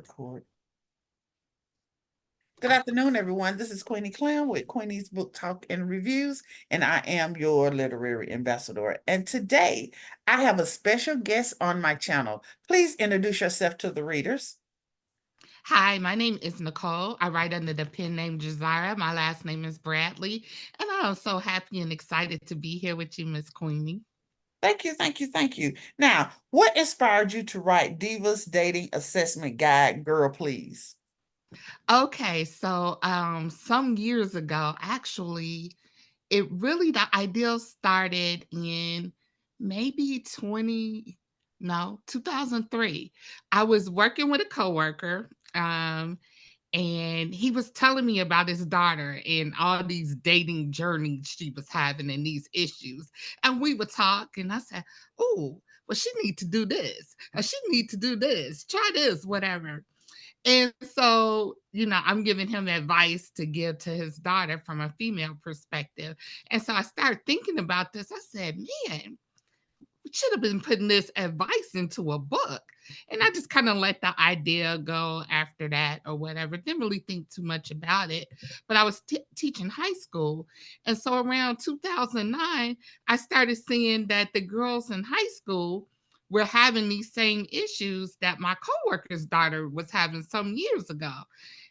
Record. Good afternoon, everyone. This is Queenie Clem with Queenie's Book Talk and Reviews, and I am your literary ambassador. And today I have a special guest on my channel. Please introduce yourself to the readers. Hi, my name is Nicole. I write under the pen name Jazira. My last name is Bradley. And I'm so happy and excited to be here with you, Miss Queenie. Thank you, thank you, thank you. Now, what inspired you to write Divas Dating Assessment Guide, Girl Please? Okay, so some years ago, actually, the idea started in maybe 2003. I was working with a coworker. And he was telling me about his daughter and all these dating journeys she was having and these issues. And we would talk, and I said, "Oh, well, she need to do this, or she need to do this, try this, whatever." And so, I'm giving him advice to give to his daughter from a female perspective. And so I started thinking about this. I said, man, we should have been putting this advice into a book. And I just kind of let the idea go after that or whatever. Didn't really think too much about it. But I was teaching high school. And so around 2009, I started seeing that the girls in high school were having these same issues that my coworker's daughter was having some years ago. And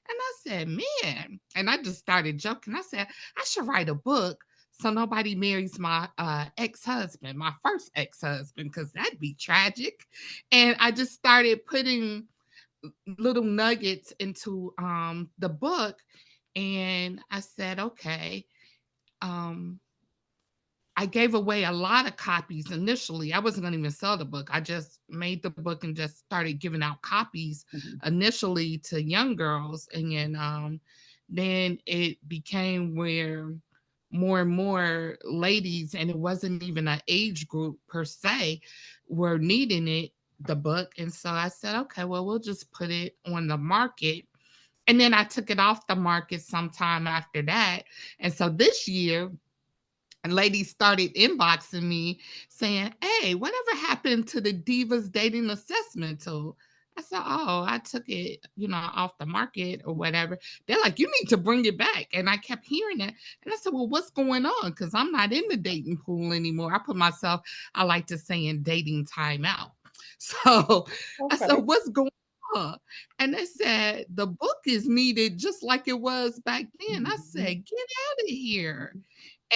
I said, man, and I just started joking. I said, I should write a book so nobody marries my ex-husband, my first ex-husband, because that'd be tragic. And I just started putting little nuggets into the book. And I said, okay. Um, I gave away a lot of copies initially. I wasn't going to even sell the book. I just made the book and just started giving out copies Mhm. initially to young girls. And then it became where more and more ladies, and it wasn't even an age group per se, were needing the book. And so I said, okay, well, we'll just put it on the market. And then I took it off the market sometime after that. And so this year, and ladies started inboxing me saying, "Hey, whatever happened to the Divas dating assessment tool?" I said, "Oh, I took it, off the market or whatever." They're like, "You need to bring it back." And I kept hearing that. And I said, "Well, what's going on? Because I'm not in the dating pool anymore." I put myself, I like to say, in dating timeout. So I said, Okay. "What's going on?" And they said, "The book is needed just like it was back then." I Mhm. said, "Get out of here."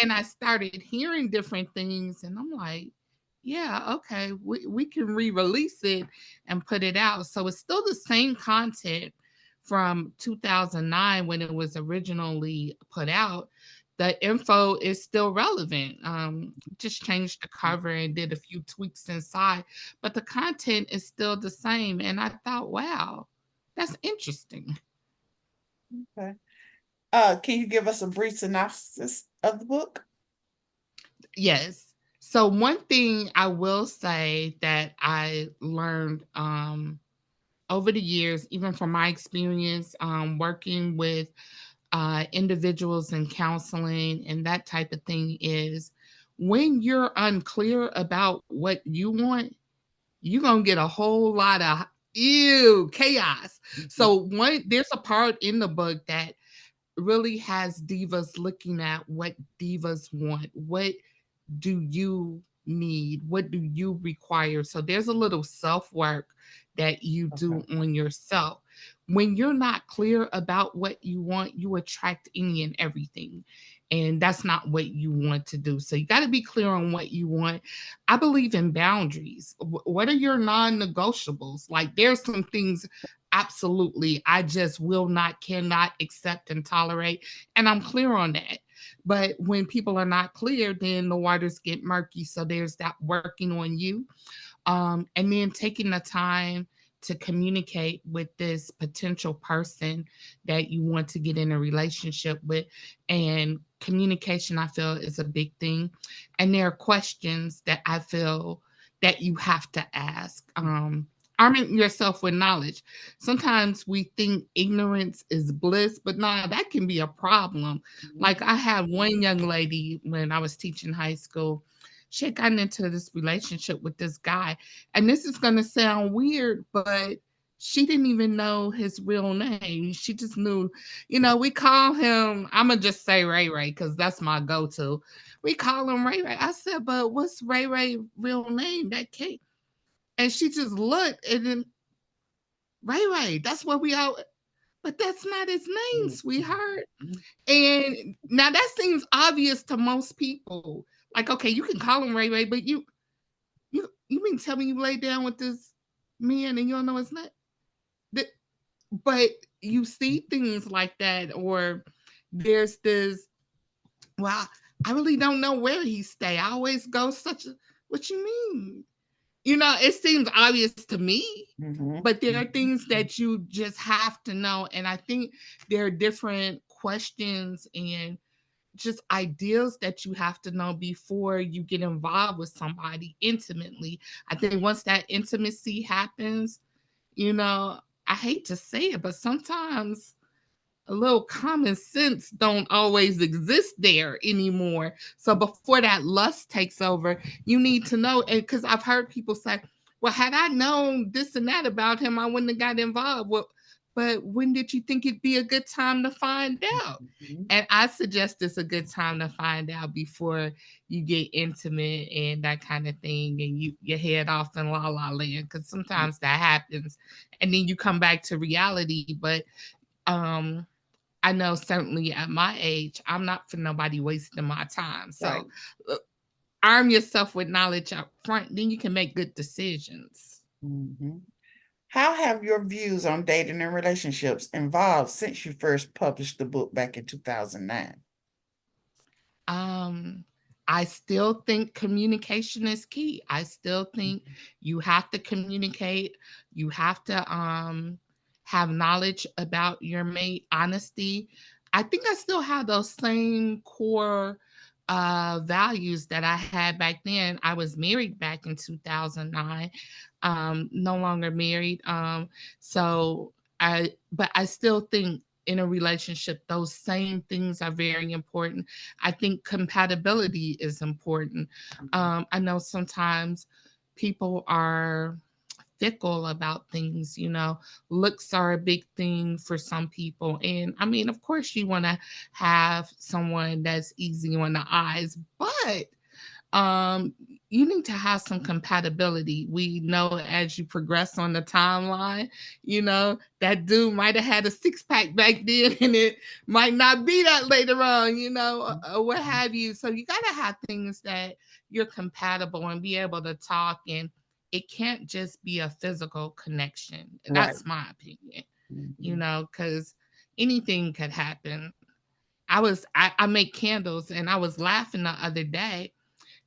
And I started hearing different things, and I'm like, yeah, okay, we can re-release it and put it out. So it's still the same content from 2009 when it was originally put out. The info is still relevant. Just changed the cover and did a few tweaks inside, but the content is still the same. And I thought, wow, that's interesting. Okay. Can you give us a brief synopsis of the book? Yes. So one thing I will say that I learned over the years, even from my experience working with individuals in counseling and that type of thing, is when you're unclear about what you want, you're gonna get a whole lot of chaos. Mhm. So there's a part in the book that really has divas looking at what divas want. What do you need? What do you require? So there's a little self work that you Okay. do on yourself. When you're not clear about what you want, you attract any and everything. And that's not what you want to do. So you got to be clear on what you want. I believe in boundaries. What are your non negotiables? Like there's some things absolutely I just will not, cannot accept and tolerate. And I'm clear on that. But when people are not clear, then the waters get murky. So there's that working on you. And then taking the time to communicate with this potential person that you want to get in a relationship with. And communication, I feel, is a big thing. And there are questions that I feel that you have to ask. Arming yourself with knowledge. Sometimes we think ignorance is bliss, but nah, that can be a problem. Mhm. Like I had one young lady when I was teaching high school. She had gotten into this relationship with this guy. And this is going to sound weird, but she didn't even know his real name. She just knew, we call him, I'm going to just say Ray Ray because that's my go to. We call him Ray Ray. I said, but what's Ray Ray real name? That can't. And she just looked and then, Ray Ray, that's what we all, but that's not his name, sweetheart. And now that seems obvious to most people. Like, okay, you can call him Ray Ray, but you mean tell me you lay down with this man and you don't know his name? But you see things like that, or there's this, well, I really don't know where he stay. I always go such a, what you mean? It seems obvious to me, but there are things that you just have to know. And I think there are different questions and just ideas that you have to know before you get involved with somebody intimately. I think once that intimacy happens, I hate to say it, but sometimes a little common sense don't always exist there anymore. So before that lust takes over, you need to know. And because I've heard people say, well, had I known this and that about him, I wouldn't have got involved. Well, but when did you think it'd be a good time to find out? And I suggest it's a good time to find out before you get intimate and that kind of thing, and you head off in la la land, because sometimes that happens, and then you come back to reality. But um I know certainly at my age, I'm not for nobody wasting my time. So Right. arm yourself with knowledge up front, then you can make good decisions. How have your views on dating and relationships evolved since you first published the book back in 2009? Um, I still think communication is key. I still think you have to communicate. You have to have knowledge about your mate, honesty. I think I still have those same core values that I had back then. I was married back in 2009, no longer married. But I still think in a relationship, those same things are very important. I think compatibility is important. I know sometimes people are fickle about things, looks are a big thing for some people. And I mean, of course, you want to have someone that's easy on the eyes, but um, you need to have some compatibility. We know as you progress on the timeline, that dude might have had a six pack back then and it might not be that later on, or what have you. So you got to have things that you're compatible and be able to talk, and it can't just be a physical connection. Right. That's my opinion, Mhm. because anything could happen. I make candles, and I was laughing the other day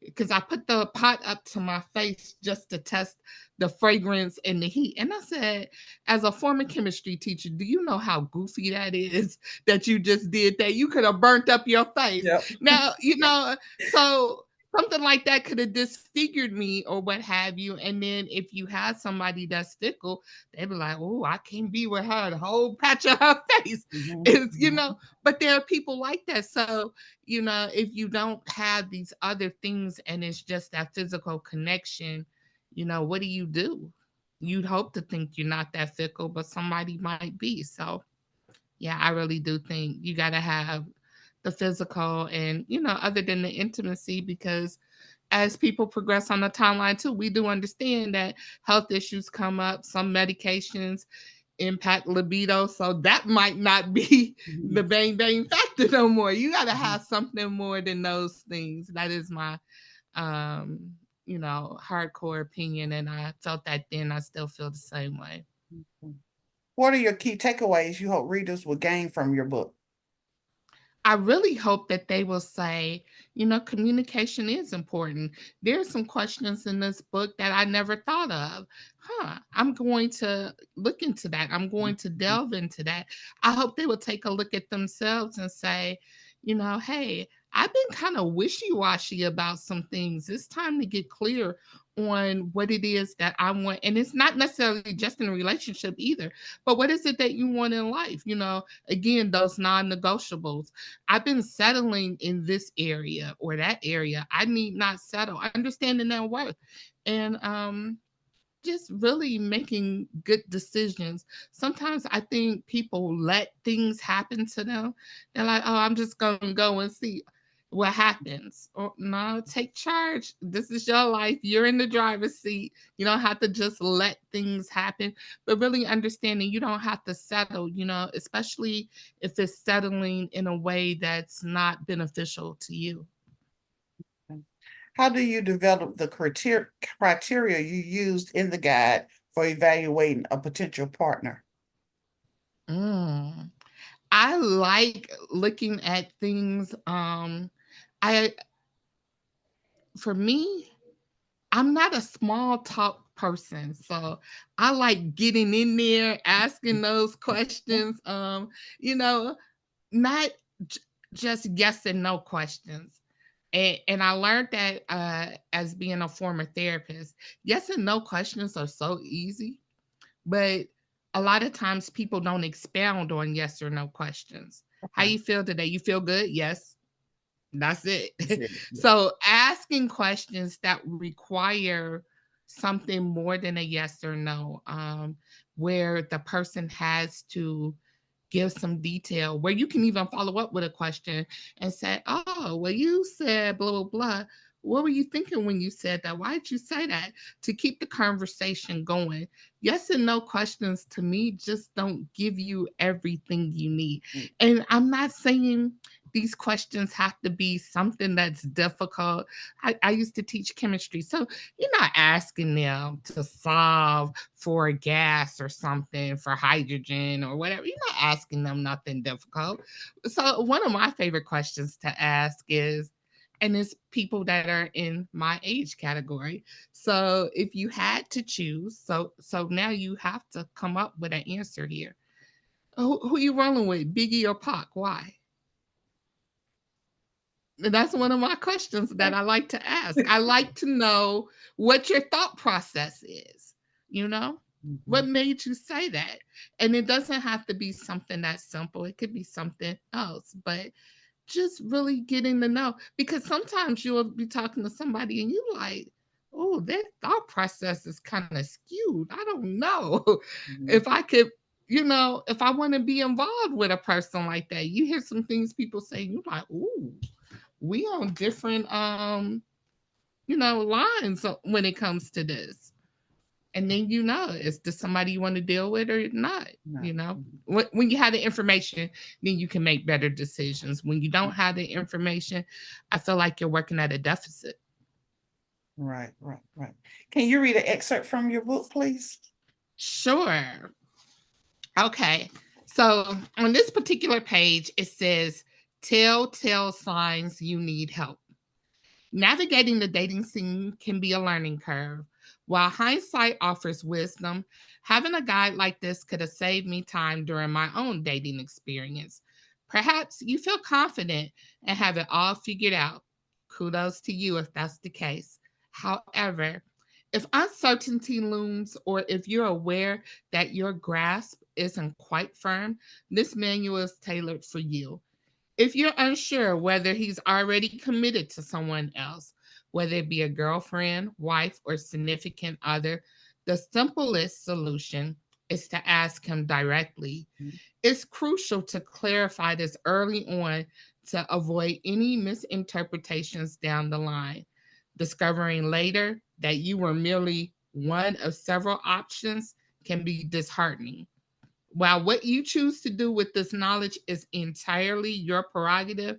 because I put the pot up to my face just to test the fragrance and the heat. And I said, as a former chemistry teacher, do you know how goofy that is that you just did that? You could have burnt up your face. Yep. Now, so something like that could have disfigured me or what have you. And then if you had somebody that's fickle, they'd be like, oh, I can't be with her. The whole patch of her face is, but there are people like that. So if you don't have these other things and it's just that physical connection, what do you do? You'd hope to think you're not that fickle, but somebody might be. So, yeah, I really do think you got to have the physical and, other than the intimacy, because as people progress on the timeline too, we do understand that health issues come up, some medications impact libido. So that might not be the bang factor no more. You got to have something more than those things. That is my, hardcore opinion. And I felt that then. I still feel the same way. What are your key takeaways you hope readers will gain from your book? I really hope that they will say, communication is important. There's some questions in this book that I never thought of. I'm going to look into that. I'm going to delve into that. I hope they will take a look at themselves and say, hey, I've been kind of wishy washy about some things. It's time to get clear on what it is that I want. And it's not necessarily just in a relationship either, but what is it that you want in life? Again, those non negotiables. I've been settling in this area or that area. I need not settle. Understanding that worth. And just really making good decisions. Sometimes I think people let things happen to them. They're like, oh, I'm just going to go and see what happens. Or no, take charge. This is your life. You're in the driver's seat. You don't have to just let things happen, but really understanding you don't have to settle, especially if it's settling in a way that's not beneficial to you. How do you develop the criteria you used in the guide for evaluating a potential partner? Mm. I like looking at things. I For me, I'm not a small talk person, so I like getting in there, asking those questions. You know, not j- just yes and no questions. And I learned that as being a former therapist, yes and no questions are so easy, but a lot of times people don't expound on yes or no questions. How Okay, you feel today? You feel good? Yes. That's it. that's it. Yeah. So asking questions that require something more than a yes or no, where the person has to give some detail, where you can even follow up with a question and say, oh, well, you said blah, blah, blah. What were you thinking when you said that? Why did you say that? To keep the conversation going. Yes and no questions to me just don't give you everything you need. Mm. And I'm not saying these questions have to be something that's difficult. I used to teach chemistry. So you're not asking them to solve for gas or something, for hydrogen or whatever. You're not asking them nothing difficult. So one of my favorite questions to ask is, and it's people that are in my age category. So if you had to choose, so now you have to come up with an answer here. Who you rolling with, Biggie or Pac? Why? That's one of my questions that I like to ask. I like to know what your thought process is, you know? What Mhm. made you say that? And it doesn't have to be something that simple. It could be something else, but just really getting to know, because sometimes you'll be talking to somebody and you like, oh, their thought process is kind of skewed. I don't know Mhm. if I could, if I want to be involved with a person like that. You hear some things people say, you're like, ooh, we on different lines when it comes to this. And then is this somebody you want to deal with or not? No. When you have the information, then you can make better decisions. When you don't have the information, I feel like you're working at a deficit. Right, right, right. Can you read an excerpt from your book, please? Sure. Okay. So on this particular page, it says telltale signs you need help. Navigating the dating scene can be a learning curve. While hindsight offers wisdom, having a guide like this could have saved me time during my own dating experience. Perhaps you feel confident and have it all figured out. Kudos to you if that's the case. However, if uncertainty looms or if you're aware that your grasp isn't quite firm, this manual is tailored for you. If you're unsure whether he's already committed to someone else, whether it be a girlfriend, wife, or significant other, the simplest solution is to ask him directly. Mhm. It's crucial to clarify this early on to avoid any misinterpretations down the line. Discovering later that you were merely one of several options can be disheartening. While what you choose to do with this knowledge is entirely your prerogative,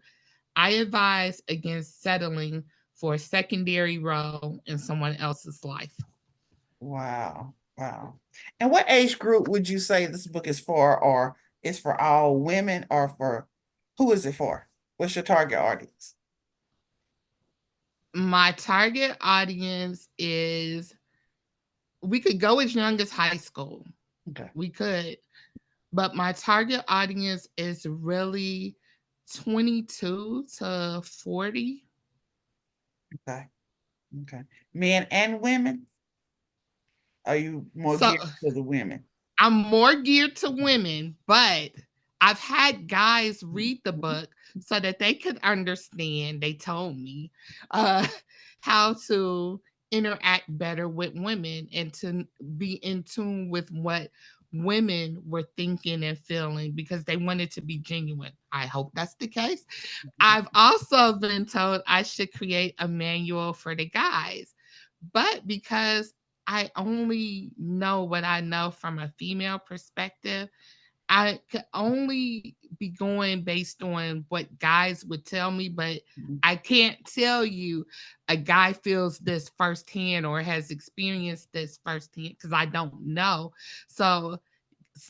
I advise against settling for a secondary role in someone else's life. Wow, wow. And what age group would you say this book is for, or is for all women, or for who is it for? What's your target audience? My target audience is, we could go as young as high school. Okay, We could, but my target audience is really 22 to 40. okay, okay. Men and women? Are you more So geared to the women? I'm more geared to women, but I've had guys read the Mhm. book so that they could understand. They told me uh, how to interact better with women and to be in tune with what women were thinking and feeling because they wanted to be genuine. I hope that's the case. I've also been told I should create a manual for the guys, but because I only know what I know from a female perspective, I could only be going based on what guys would tell me, but Mhm. I can't tell you a guy feels this firsthand or has experienced this firsthand because I don't know. So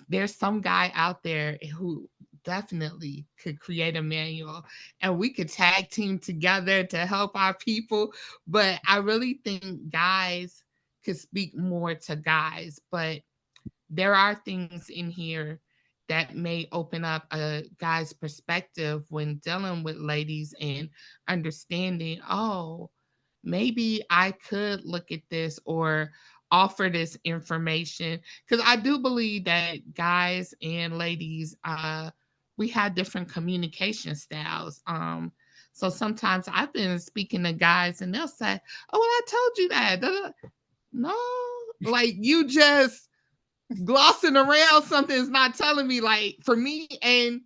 there's some guy out there who definitely could create a manual and we could tag team together to help our people. But I really think guys could speak more to guys, but there are things in here that may open up a guy's perspective when dealing with ladies and understanding, oh, maybe I could look at this or offer this information. Because I do believe that guys and ladies, we have different communication styles. So sometimes I've been speaking to guys and they'll say, oh, well, I told you that. Da, da, da. No, like you just glossing around something is not telling me, like for me. And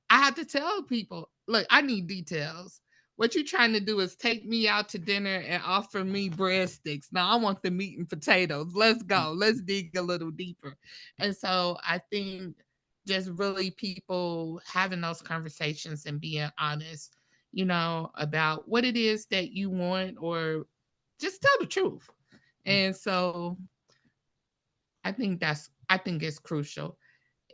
I have to tell people, look, I need details. What you're trying to do is take me out to dinner and offer me breadsticks. Now I want the meat and potatoes. Let's go. Let's dig a little deeper. And so I think just really people having those conversations and being honest, about what it is that you want, or just tell the truth. And so I think it's crucial.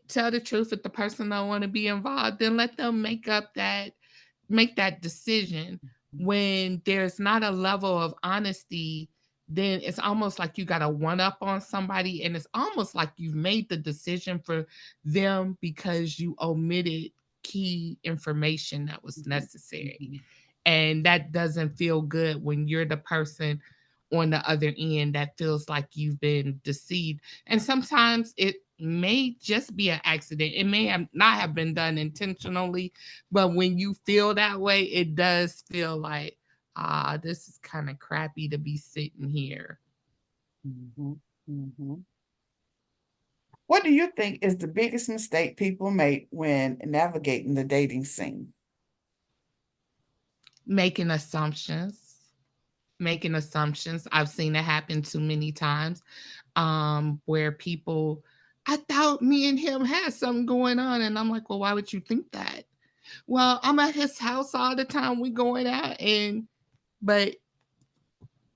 Tell the truth. If the person don't want to be involved, then let them make that decision. When there's not a level of honesty, then it's almost like you got a one up on somebody, and it's almost like you've made the decision for them because you omitted key information that was necessary. And that doesn't feel good when you're the person on the other end that feels like you've been deceived. And sometimes it may just be an accident. It may have not have been done intentionally, but when you feel that way, it does feel like, this is kind of crappy to be sitting here. Mhm. Mhm. What do you think is the biggest mistake people make when navigating the dating scene? Making assumptions. Making assumptions. I've seen it happen too many times, where people, I thought me and him had something going on. And I'm like, well, why would you think that? Well, I'm at his house all the time. We going out, but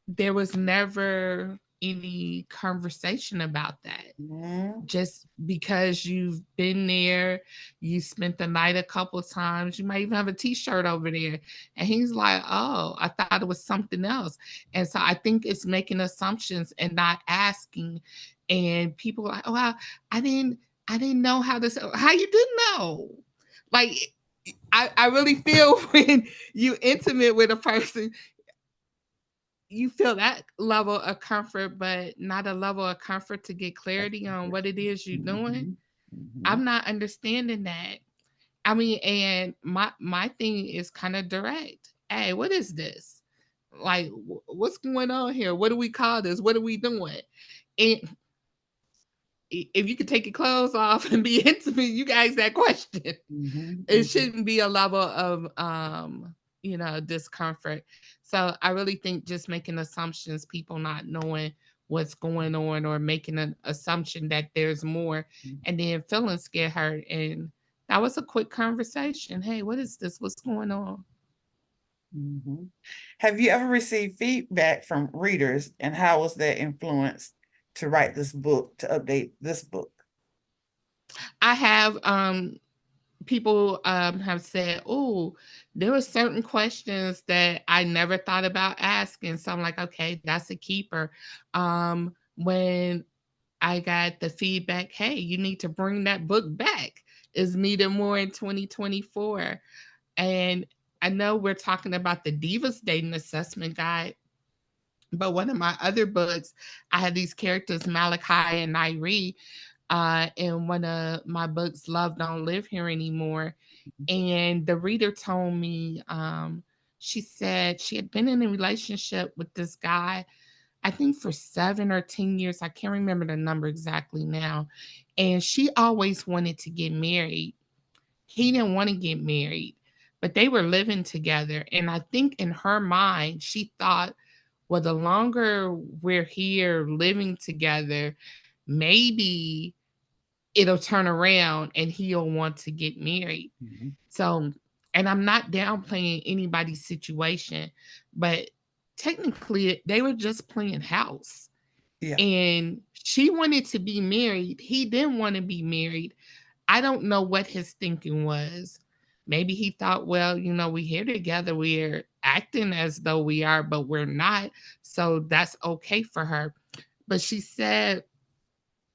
there was never any conversation about that. Mhm. Just because you've been there, you spent the night a couple times, you might even have a t-shirt over there. And he's like, oh, I thought it was something else. And so I think it's making assumptions and not asking. And people are like, oh, well, I didn't, I didn't know how you didn't know. Like, I really feel when you intimate with a person, you feel that level of comfort, but not a level of comfort to get That's clarity the on what it difference. is you're doing. Mhm. Mhm. I'm not understanding that. I mean, and my thing is kind of direct. Hey, what is this? Like, what's going on here? What do we call this? What are we doing? And if you could take your clothes off and be intimate, you guys that question. Mhm. It Mhm. shouldn't be a level of discomfort. So I really think just making assumptions, people not knowing what's going on or making an assumption that there's more, and then feelings get hurt. And that was a quick conversation. Hey, what is this? What's going on? Mhm. Have you ever received feedback from readers, and how was that influenced to write this book, to update this book? I have people have said, oh, there were certain questions that I never thought about asking. So I'm like, okay, that's a keeper. When I got the feedback, hey, you need to bring that book back. Is needed more in 2024. And I know we're talking about the Divas Dating Assessment Guide, but one of my other books, I had these characters, Malachi and Nairi, in one of my books, Love Don't Live Here Anymore. And the reader told me, she said she had been in a relationship with this guy. I think for 7 or 10 years. I can't remember the number exactly now. And she always wanted to get married. He didn't want to get married, but they were living together. And I think in her mind, she thought, well, the longer we're here living together, maybe it'll turn around and he'll want to get married. Mhm. So, and I'm not downplaying anybody's situation, but technically they were just playing house. Yeah. And she wanted to be married. He didn't want to be married. I don't know what his thinking was. Maybe he thought, well, we're here together. We're acting as though we are, but we're not. So that's okay for her. But she said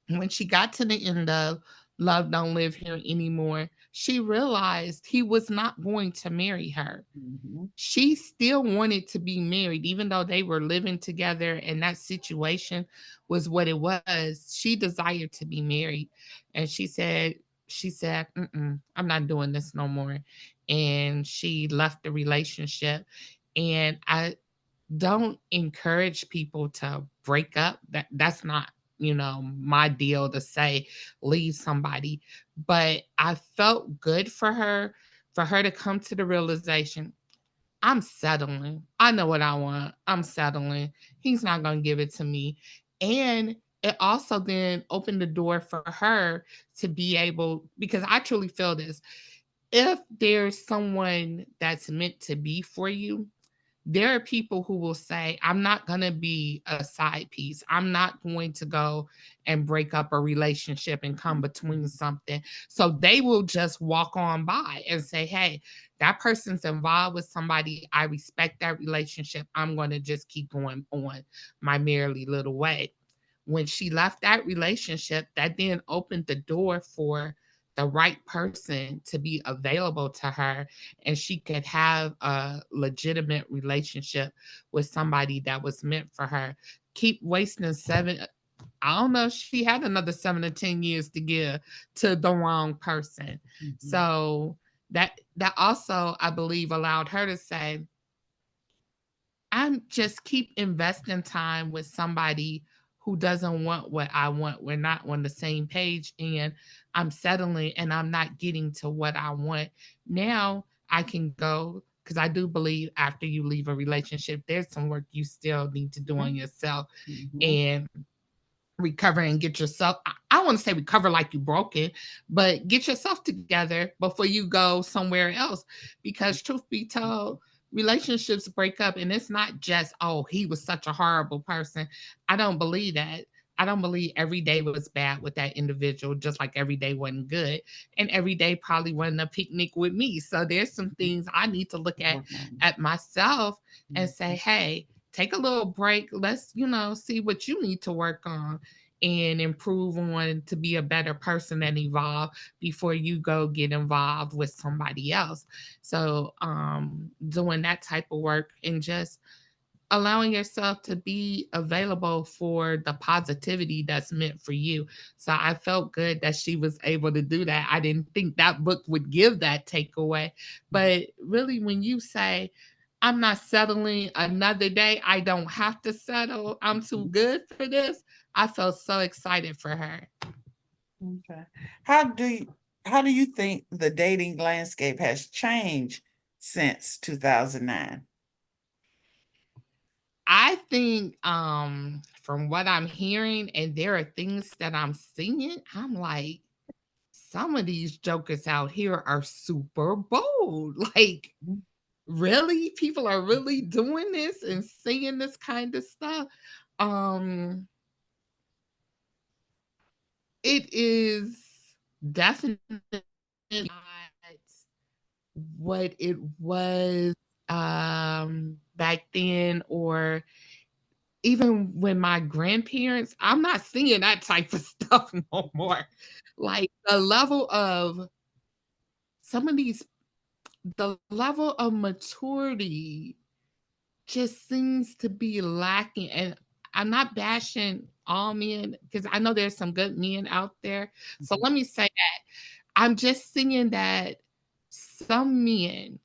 when she got to the end of Love Don't Live Here Anymore, she realized he was not going to marry her. Mhm. She still wanted to be married, even though they were living together and that situation was what it was. She desired to be married. And she said, I'm not doing this no more. And she left the relationship. And I don't encourage people to break up. That's not, my deal to say leave somebody. But I felt good for her to come to the realization I'm settling. I know what I want. I'm settling. He's not going to give it to me. And it also then opened the door for her to be able, because I truly feel this, if there's someone that's meant to be for you, there are people who will say, I'm not going to be a side piece. I'm not going to go and break up a relationship and come between Mhm. something. So they will just walk on by and say, hey, that person's involved with somebody. I respect that relationship. I'm going to just keep going on my merrily little way. When she left that relationship, that then opened the door for the right person to be available to her and she could have a legitimate relationship with somebody that was meant for her. Keep wasting I don't know if she had another 7 to 10 years to give to the wrong person. Mhm. So that also, I believe, allowed her to say, I'm just keep investing time with somebody who doesn't want what I want. We're not on the same page and I'm settling and I'm not getting to what I want. Now I can go because I do believe after you leave a relationship, there's some work you still need to do on yourself. Mhm. And recover and get yourself, I don't want to say recover like you broke it, but get yourself together before you go somewhere else. Because truth be told, relationships break up and it's not just, oh, he was such a horrible person. I don't believe that. I don't believe every day was bad with that individual, just like every day wasn't good. And every day probably wasn't a picnic with me. So there's some things I need to look Work on. at myself and say, Mhm. hey, take a little break. Let's, see what you need to work on and improve on to be a better person and evolve before you go get involved with somebody else. So doing that type of work and just allowing yourself to be available for the positivity that's meant for you. So I felt good that she was able to do that. I didn't think that book would give that takeaway. But really, when you say, I'm not settling another day, I don't have to settle, I'm too Mhm. good for this, I felt so excited for her. Okay. How do you how do you think the dating landscape has changed since 2009? I think from what I'm hearing, and there are things that I'm seeing, I'm like, some of these jokers out here are super bold. Like, Mhm. really? People are really doing this and saying this kind of stuff. Um, it is definitely not what it was back then, or even when my grandparents, I'm not seeing that type of stuff no more. Like the level of some of these the level of maturity just seems to be lacking. And I'm not bashing all men because I know there's some good men out there. So Mhm. let me say that I'm just seeing that some men,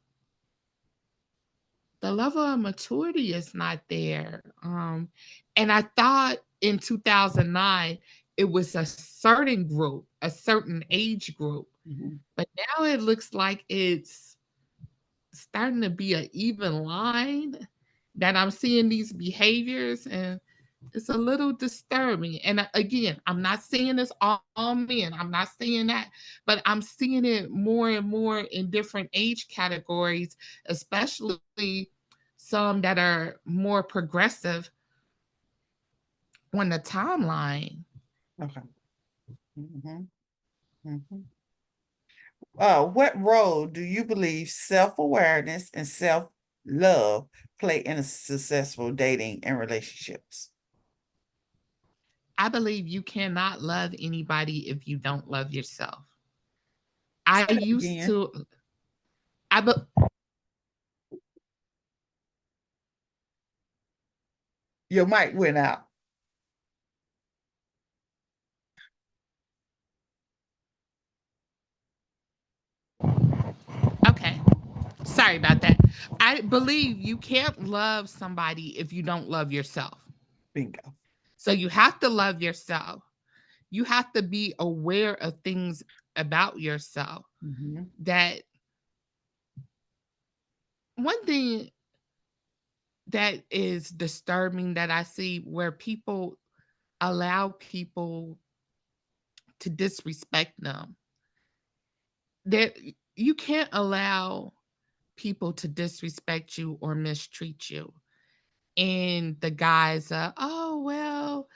the level of maturity is not there. And I thought in 2009 it was a certain group, a certain age group. Mhm. But now it looks like it's starting to be an even line that I'm seeing these behaviors, and it's a little disturbing. And again, I'm not saying it's all men. I'm not saying that, but I'm seeing it more and more in different age categories, especially some that are more progressive on the timeline. Okay. Mhm. Mhm. What role do you believe self-awareness and self-love play in a successful dating and relationships? I believe you cannot love anybody if you don't love yourself. Say I that used again. to, I, be, Your mic went out. okay, sorry about that. I believe you can't love somebody if you don't love yourself. Bingo. So you have to love yourself. You have to be aware of things about yourself. Mhm. That one thing that is disturbing that I see where people allow people to disrespect them. That you can't allow people to disrespect you or mistreat you in the guise of, oh well,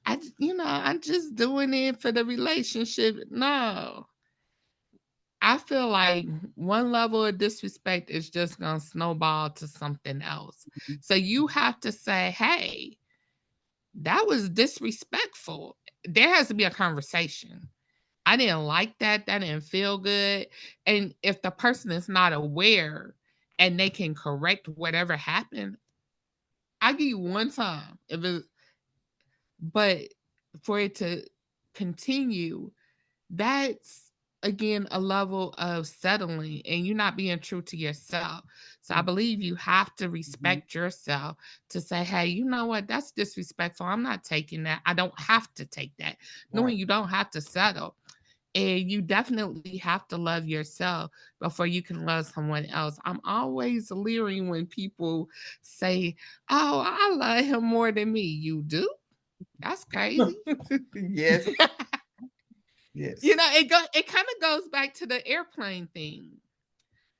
I'm just doing it for the relationship. No, I feel like one level of disrespect is just gonna snowball to something else. Mhm. So you have to say, hey, that was disrespectful. There has to be a conversation. I didn't like that. That didn't feel good. And if the person is not aware and they can correct whatever happened, I give you one time. But for it to continue, that's again a level of settling and you're not being true to yourself. So I believe you have to Mhm. respect yourself to say, hey, you know what? That's disrespectful. I'm not taking that. I don't have to take that. Right. Knowing you don't have to settle. And you definitely have to love yourself before you can love someone else. I'm always leery when people say, oh, I love him more than me. You do? That's crazy. Yes. You Yes. know, it kind of goes back to the airplane thing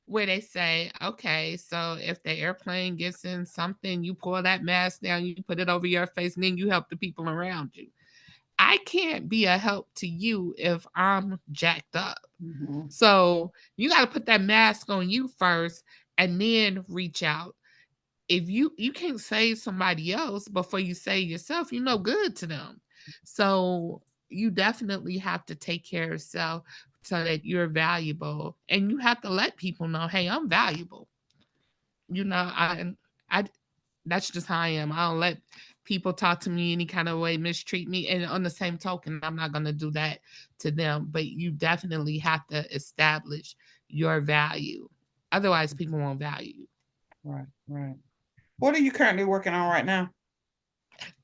where they say, okay, so if the airplane gets in something, you pull that mask down, you put it over your face, and then you help the people around you. I can't be a help to you if I'm jacked up. Mhm. So you got to put that mask on you first and then reach out. If you can't save somebody else before you save yourself, you're no good to them. So you definitely have to take care of yourself so that you're valuable, and you have to let people know, hey, I'm valuable. You know, I that's just how I am. I don't let people talk to me any kind of way, mistreat me. And on the same token, I'm not going to do that to them. But you definitely have to establish your value. Otherwise, people won't value you. Right. Right. What are you currently working on right now?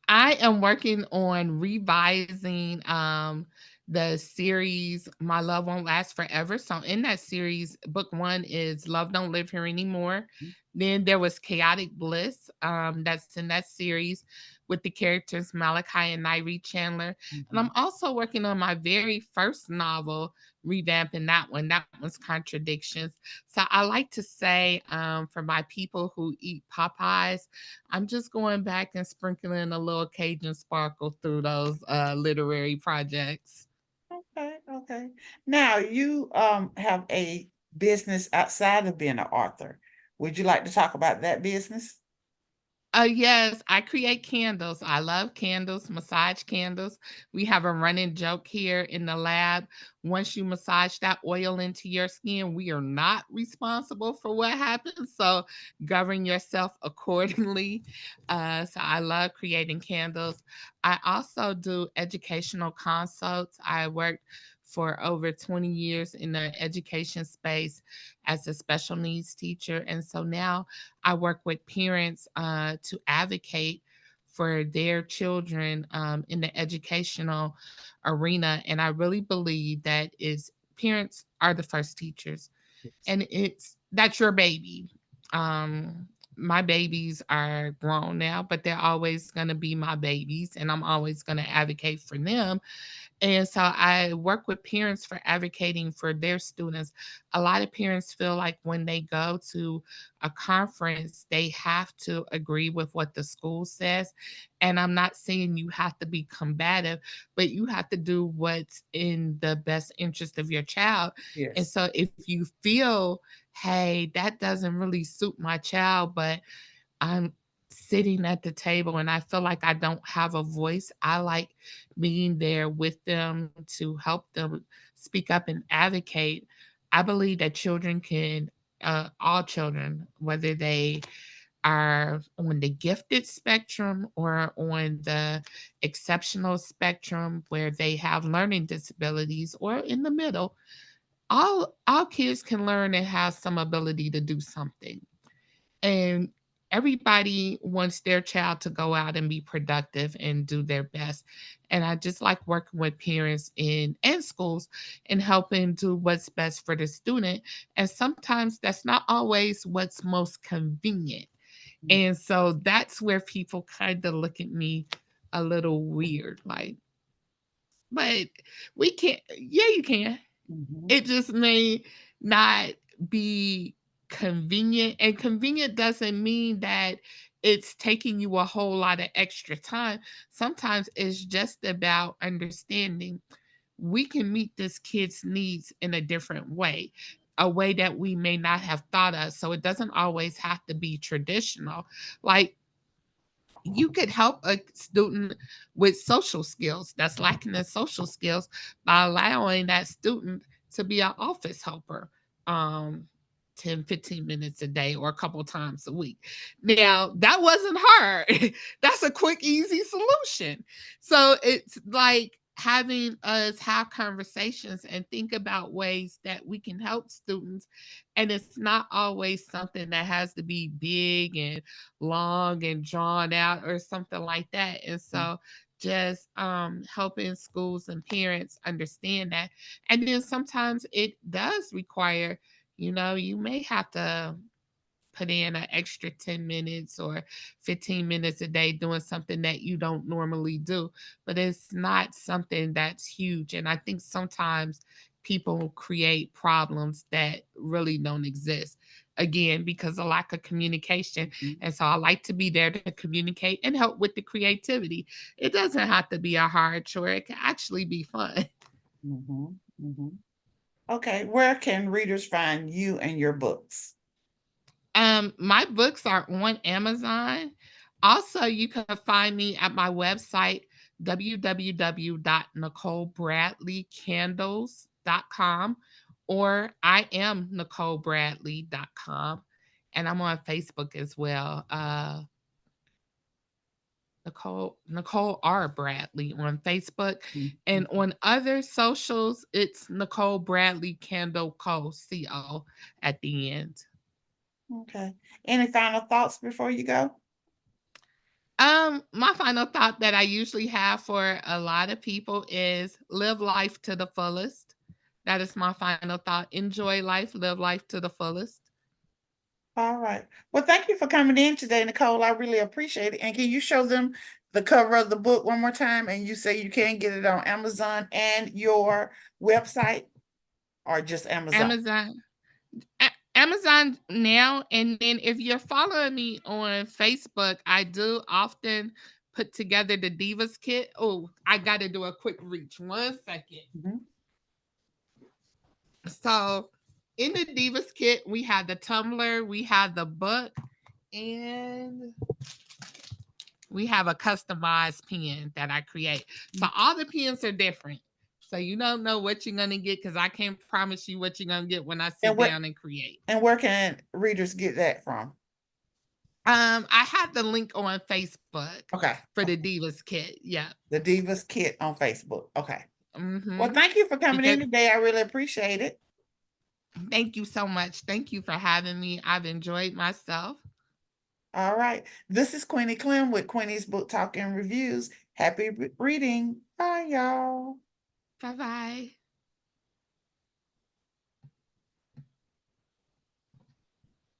I am working on revising the series My Love Won't Last Forever. So in that series, book 1 is Love Don't Live Here Anymore. Then there was Chaotic Bliss. That's in that series with the characters Malachi and Nairi Chandler. And I'm Mhm. also working on my very first novel, revamping that one. That one's Contradictions. So I like to say, for my people who eat Popeyes, I'm just going back and sprinkling a little Cajun sparkle through those literary projects. Okay. Okay. Now you have a business outside of being an author. Would you like to talk about that business? Yes, I create candles. I love candles, massage candles. We have a running joke here in the lab. Once you massage that oil into your skin, we are not responsible for what happens. So govern yourself accordingly. So I love creating candles. I also do educational consults. I worked for over 20 years in the education space as a special needs teacher. And so now I work with parents to advocate for their children in the educational arena. And I really believe that is parents are the first teachers, Yes. and it's that's your baby. My babies are grown now, but they're always going to be my babies, and I'm always going to advocate for them. And so I work with parents for advocating for their students. A lot of parents feel like when they go to a conference, they have to agree with what the school says. And I'm not saying you have to be combative, but you have to do what's in the best interest of your child. And Yes. so if you feel, hey, that doesn't really suit my child, but I'm sitting at the table and I feel like I don't have a voice. I like being there with them to help them speak up and advocate. I believe that children can, all children, whether they are on the gifted spectrum or on the exceptional spectrum where they have learning disabilities or in the middle, all kids can learn and have some ability to do something. And everybody wants their child to go out and be productive and do their best. And I just like working with parents in and schools and helping do what's best for the student. And sometimes that's not always what's most convenient. Yeah. And so that's where people kind of look at me a little weird, like, but we can't, yeah, you can. Mhm. It just may not be convenient, and convenient doesn't mean that it's taking you a whole lot of extra time. Sometimes it's just about understanding we can meet this kid's needs in a different way, a way that we may not have thought of. So it doesn't always have to be traditional. Like, you could help a student with social skills that's lacking in social skills by allowing that student to be an office helper, um 10-15 minutes a day or a couple times a week. Now that wasn't hard. That's a quick easy solution. So it's like having us have conversations and think about ways that we can help students, and it's not always something that has to be big and long and drawn out or something like that. And Mm. so just helping schools and parents understand that. And then sometimes it does require, you may have to put in an extra 10 minutes or 15 minutes a day doing something that you don't normally do, but it's not something that's huge. And I think sometimes people create problems that really don't exist, again because of lack of communication. Mhm. And so I like to be there to communicate and help with the creativity. It doesn't have to be a hard chore, it can actually be fun. Mhm. Mhm. Okay, where can readers find you and your books? My books are on Amazon. Also, you can find me at my website, www.nicolebradleycandles.com, or I am nicolebradley.com. And I'm on Facebook as well. Nicole R. Bradley on Facebook. Mhm. And on other socials, it's Nicole Bradley Candle Co. At the end. Okay. Any final thoughts before you go? My final thought that I usually have for a lot of people is live life to the fullest. That is my final thought. Enjoy life, live life to the fullest. All right. Well, thank you for coming in today, Nicole. I really appreciate it. And can you show them the cover of the book one more time? And you say you can get it on Amazon and your website, or just Amazon? Amazon, Amazon now, and then if you're following me on Facebook, I do often put together the Divas kit. Oh, I got to do a quick reach. 1 second. Mhm. So, in the Divas kit, we have the tumbler, we have the book, and we have a customized pen that I create. So all the pens are different. So you don't know what you're gonna get because I can't promise you what you're gonna get when I sit And where down and create. and where can readers get that from? I have the link on Facebook Okay. for the Divas kit. Yeah. The Divas Kit on Facebook. Okay. Well, Mm-hmm. thank you for coming Because in today. I really appreciate it. thank you so much. Thank you for having me. I've enjoyed myself. All right. This is Queenie Clem with Queenie's Book Talk and Reviews. Happy reading. Bye, y'all. Bye bye.